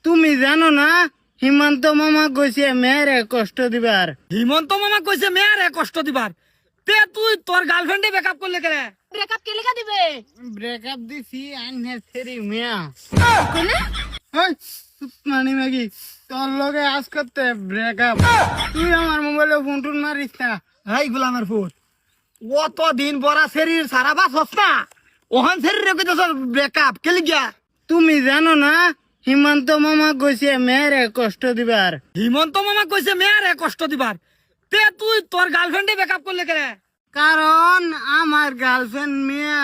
তুমি জানো না হিমন্ত মামা কইছে মেয়েরে কষ্ট দিবার। হিমন্ত মামা কইছে মেয়ারে কষ্ট দিবার। তে তুই তোর গার্লফ্রেন্ডে ব্রেকআপ করলে কেন? ব্রেকআপ কে লেখা দিবে? ব্রেকআপ দিছি আননেসেরি মেয়া। কইলে ওই মানি মাগি তোর লগে আজ করতে ব্রেকআপ। তুই আমার মোবাইলে ফোন টুন মারিস না। এই গোলামের ফুট অত দিন বড়া শরীর সারা বাস হস না, ওহান শরীরে কইতেছ ব্রেকআপ কেলি গিয়া? তুমি জানো না হিমন্ত মামা কইছে মেয়েরে কষ্ট দিবার। হিমন্ত মামা কইছে মেয়ারে কষ্ট দিবার। তে তুই তোর গার্লফ্রেন্ডে ব্রেকআপ করলে কেন? কারণ আমার গার্লফ্রেন্ড মেয়া।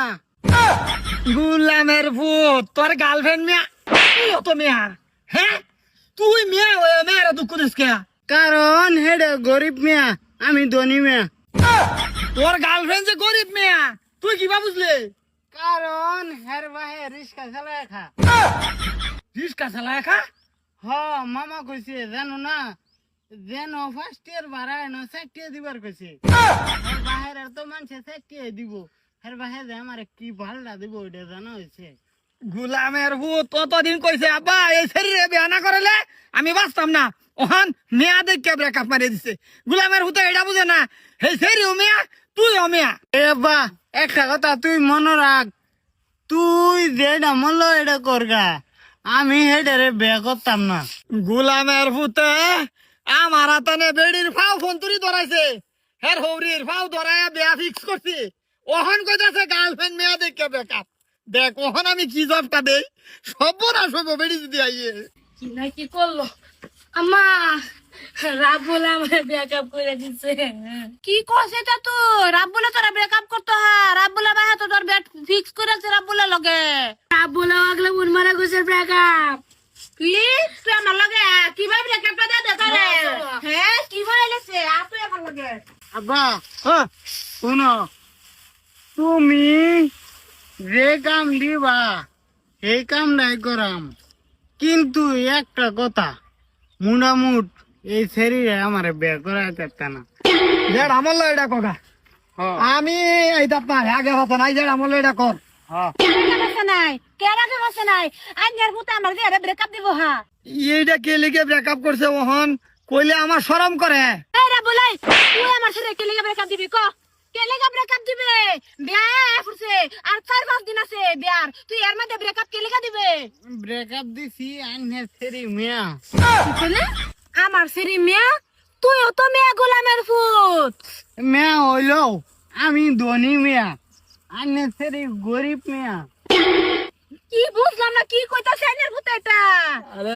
গোলামের ফুট তোর গার্লফ্রেন্ড মেয়া, তুই অত মেয়া? হ্যাঁ তুই মেয়া হয়ে মেয়ারে দুঃখ দিস কে? কারণ হেডে গরিব মেয়া, আমি ধনী মেয়া। তোর গার্লফ্রেন্ড যে গরিব মেয়া তুই কিবা বুঝলি? কারণ হের বাহে রিস্কা চালায় খা। রিস্কা চালায় খা? হ মামা কইছে জানো না যেন ফার্স্ট ইয়ার ভাড়ায় না চারটিয়ে দিবার কইছে। হের বাহের তো মানুষে চারটিয়ে দিব, হের বাহে যে আমার কি ভালটা দিব ওইটা জানা হয়েছে। গোলামের ভূত ততদিন কইছে আব্বা এই শরীরে বিয়া না করলে আমি বাঁচতাম না, ওহান মেয়া দেখে ব্রেকআপ মারি দিছে। গোলামের ভূত এটা বুঝে না এই শরীর মেয়া তুইও মেয়া। এ বা একটা কথা তুই মনে রাখ, তুই যেটা মূল্য এটা করগা, আমি হেডারে বিয়ে করতাম না। গোলামের ভূতে আমার হাতানে বেড়ির ফাও ফোন তুরি ধরাইছে, হের হৌরির ফাও ধরাইয়া বিয়া ফিক্স করছি। ওহন কইতাছে গার্লফ্রেন্ড মেয়া দেখে ব্রেকআপ। দেখ ওহন আমি কি জবটা দেই, সর্বনাশ হইব বেড়ি যদি আইয়ে। কি না কি করলো আম্মা? রাব বলে আমার ব্রেকআপ করে দিছে। কি কইছে তা তো? রাব বলে তোরা ব্রেকআপ করতে হয়? রাব বলে ভাই তো তোর ব্যাট ফিক্স করেছে রাব বলে লগে। রাব বলে আগলে উন মারা কইছে ব্রেকআপ। কি তুই আমার লগে কিভাবে ব্রেকআপটা দে তোরে? হ্যাঁ কি হইলেছে আপনি আমার লগে? আব্বা হ্যাঁ শুনো, তুমি যে কাম দিবা এই কামটাই করাম, কিন্তু একটা কথা, মুন্ডামুট এই শরীরে আমার বিয়ে করা যাচ্ছে না। যেটা আমল এটা কগা আমি এইটা পার আগে কথা নাই, যেটা আমল এটা কর। কেরা বসে নাই? কেরা বসে নাই? আইনের ভূতে আমার দিয়ে ব্রেকআপ দিব হা? এইটা কে লিখে ব্রেকআপ করছে ওহন কইলে আমার শরম করে। এই রাব বলে তুই আমার সাথে কে লেগে ব্রেকআপ দিবি ক? কে লেগে ব্রেকআপ দিবে? বিয়া ফুরছে আর 4-5 দিন আছে বিয়ার, তুই এর মধ্যে ব্রেকআপ কে লেগে দিবে? ব্রেকআপ দিছি আননেসেরি মেয়া। কি কইলে? আমার সেরি মিয়া? তুইও তো মিয়া গোলামের ফুট। মেয়া হইলো আমি ধনী মেয়া, আননেসেরি গরিব মেয়া। কি বুঝলাম না কি কইতাছে আইনের ভূতে এটা?